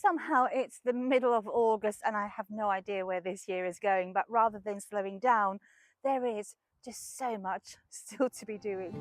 Somehow it's the middle of August and I have no idea where this year is going, but rather than slowing down, there is just so much still to be doing.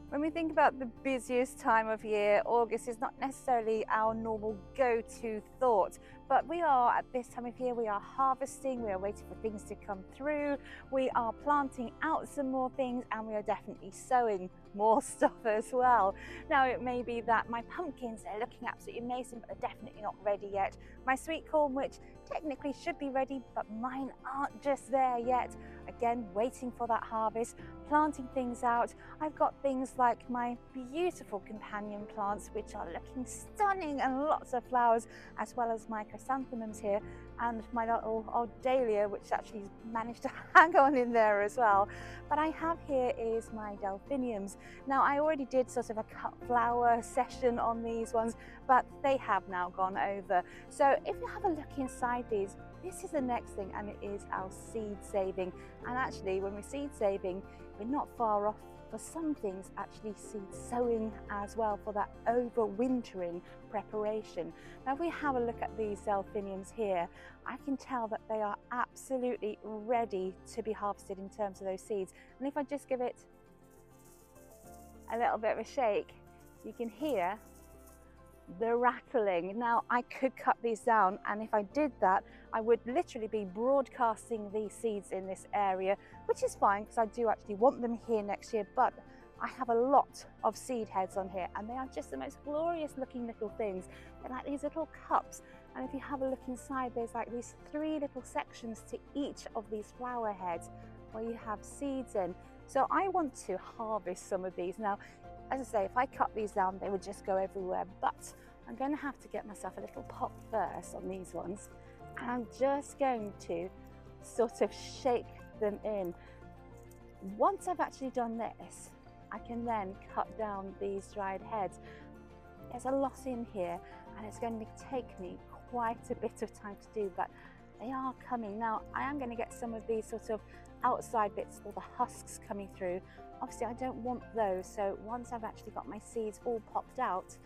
When we think about the busiest time of year, August is not necessarily our normal go-to thought, but we are at this time of year, we are harvesting, we are waiting for things to come through, we are planting out some more things, and we are definitely sowing more stuff as well. Now it may be that my pumpkins are looking absolutely amazing, but they're definitely not ready yet. My sweet corn, which technically should be ready, but mine aren't just there yet. Again, waiting for that harvest, planting things out. I've got things like my beautiful companion plants, which are looking stunning and lots of flowers, as well as my chrysanthemums here, and my little old dahlia, which actually managed to hang on in there as well. But I have here is my delphiniums. Now I already did sort of a cut flower session on these ones, but they have now gone over. So if you have a look inside these, this is the next thing, and it is our seed saving. And actually when we're seed saving, we're not far off for some things actually seed sowing as well, for that overwintering preparation. Now if we have a look at these delphiniums here, I can tell that they are absolutely ready to be harvested in terms of those seeds. And if I just give it a little bit of a shake, you can hear the rattling. Now I could cut these down, and if I did that, I would literally be broadcasting these seeds in this area, which is fine because I do actually want them here next year. But I have a lot of seed heads on here, and they are just the most glorious looking little things. They're like these little cups, and if you have a look inside, there's like these 3 little sections to each of these flower heads where you have seeds in. So I want to harvest some of these. Now as I say, if I cut these down, they would just go everywhere, but I'm going to have to get myself a little pot first on these ones, and I'm just going to sort of shake them in. Once I've actually done this, I can then cut down these dried heads. There's a lot in here, and it's going to take me quite a bit of time to do, but they are coming. Now I am going to get some of these sort of outside bits, or the husks coming through. Obviously I don't want those, so once I've actually got my seeds all popped out,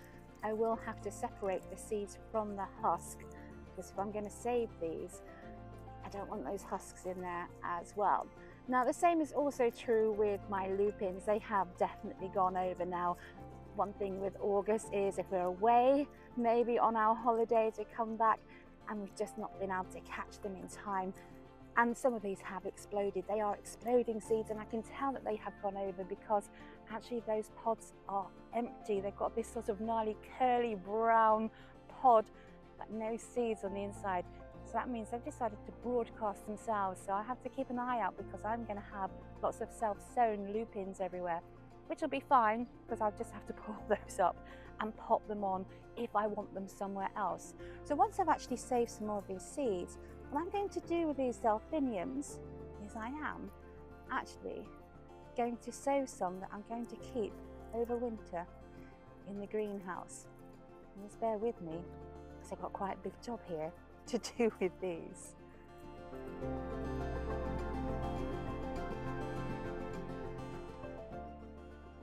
I will have to separate the seeds from the husk, because if I'm going to save these, I don't want those husks in there as well. Now the same is also true with my lupins. They have definitely gone over now. One thing with August is if we're away, maybe on our holidays, we come back and we've just not been able to catch them in time. And some of these have exploded. They are exploding seeds, and I can tell that they have gone over because actually those pods are empty. They've got this sort of gnarly curly brown pod, but no seeds on the inside. So that means they've decided to broadcast themselves. So I have to keep an eye out, because I'm going to have lots of self-sown lupins everywhere, which will be fine because I'll just have to pull those up and pop them on if I want them somewhere else. So once I've actually saved some more of these seeds, what I'm going to do with these delphiniums is I am actually going to sow some that I'm going to keep over winter in the greenhouse. And just bear with me, because I've got quite a big job here to do with these.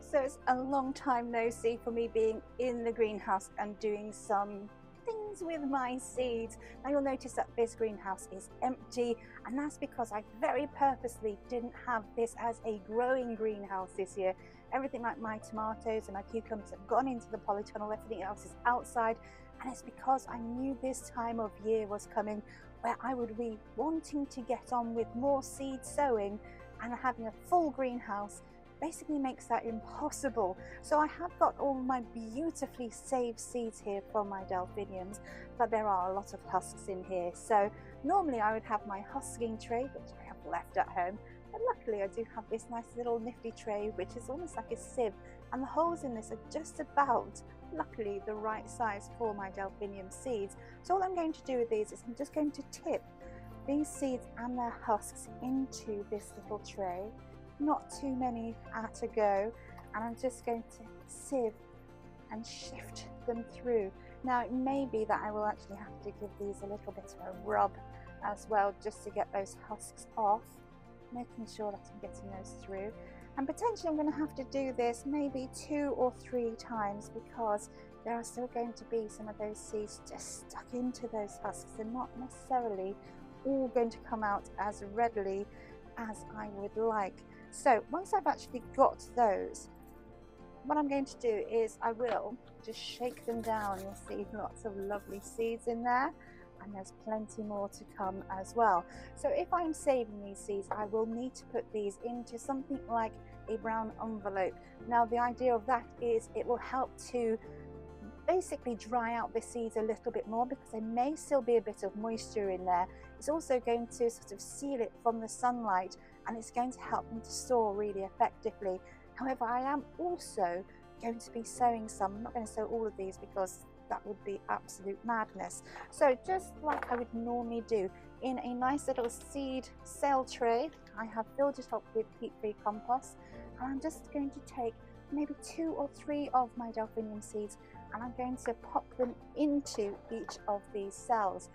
So it's a long time no see for me being in the greenhouse and doing some things with my seeds. Now you'll notice that this greenhouse is empty, and that's because I very purposely didn't have this as a growing greenhouse this year. Everything like my tomatoes and my cucumbers have gone into the polytunnel, everything else is outside, and it's because I knew this time of year was coming where I would be wanting to get on with more seed sowing, and having a full greenhouse basically makes that impossible. So I have got all my beautifully saved seeds here from my delphiniums, but there are a lot of husks in here. So normally I would have my husking tray, which I have left at home, but luckily I do have this nice little nifty tray, which is almost like a sieve, and the holes in this are just about, luckily, the right size for my delphinium seeds. So all I'm going to do with these is I'm just going to tip these seeds and their husks into this little tray, not too many at a go, and I'm just going to sieve and shift them through. Now it may be that I will actually have to give these a little bit of a rub as well, just to get those husks off, making sure that I'm getting those through. And potentially I'm going to have to do this maybe 2 or 3 times, because there are still going to be some of those seeds just stuck into those husks. They're not necessarily all going to come out as readily as I would like. So once I've actually got those, what I'm going to do is I will just shake them down. You'll see lots of lovely seeds in there, and there's plenty more to come as well. So if I'm saving these seeds, I will need to put these into something like a brown envelope. Now the idea of that is it will help to basically dry out the seeds a little bit more, because there may still be a bit of moisture in there. It's also going to sort of seal it from the sunlight, and it's going to help them to store really effectively. However, I am also going to be sowing some. I'm not going to sow all of these because that would be absolute madness. So just like I would normally do, in a nice little seed cell tray, I have filled it up with peat-free compost, and I'm just going to take maybe 2 or 3 of my delphinium seeds, and I'm going to pop them into each of these cells.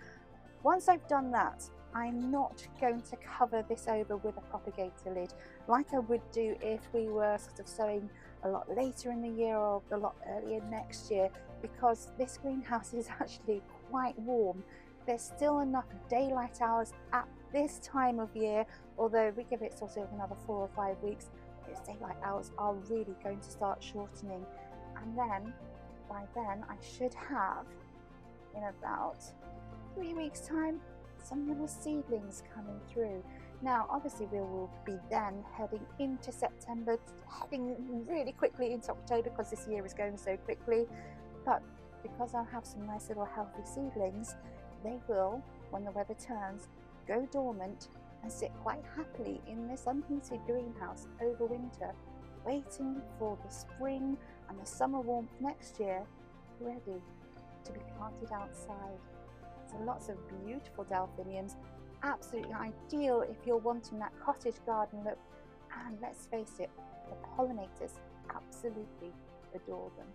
Once I've done that, I'm not going to cover this over with a propagator lid like I would do if we were sort of sowing a lot later in the year or a lot earlier next year, because this greenhouse is actually quite warm. There's still enough daylight hours at this time of year, although we give it sort of another 4 or 5 weeks, those daylight hours are really going to start shortening. And then by then I should have, in about 3 weeks time, some little seedlings coming through. Now obviously we will be then heading into September, heading really quickly into October, because this year is going so quickly. But because I'll have some nice little healthy seedlings, they will, when the weather turns, go dormant and sit quite happily in this unheated greenhouse over winter, waiting for the spring and the summer warmth next year, ready to be planted outside. So lots of beautiful delphiniums, absolutely ideal if you're wanting that cottage garden look. And let's face it, the pollinators absolutely adore them.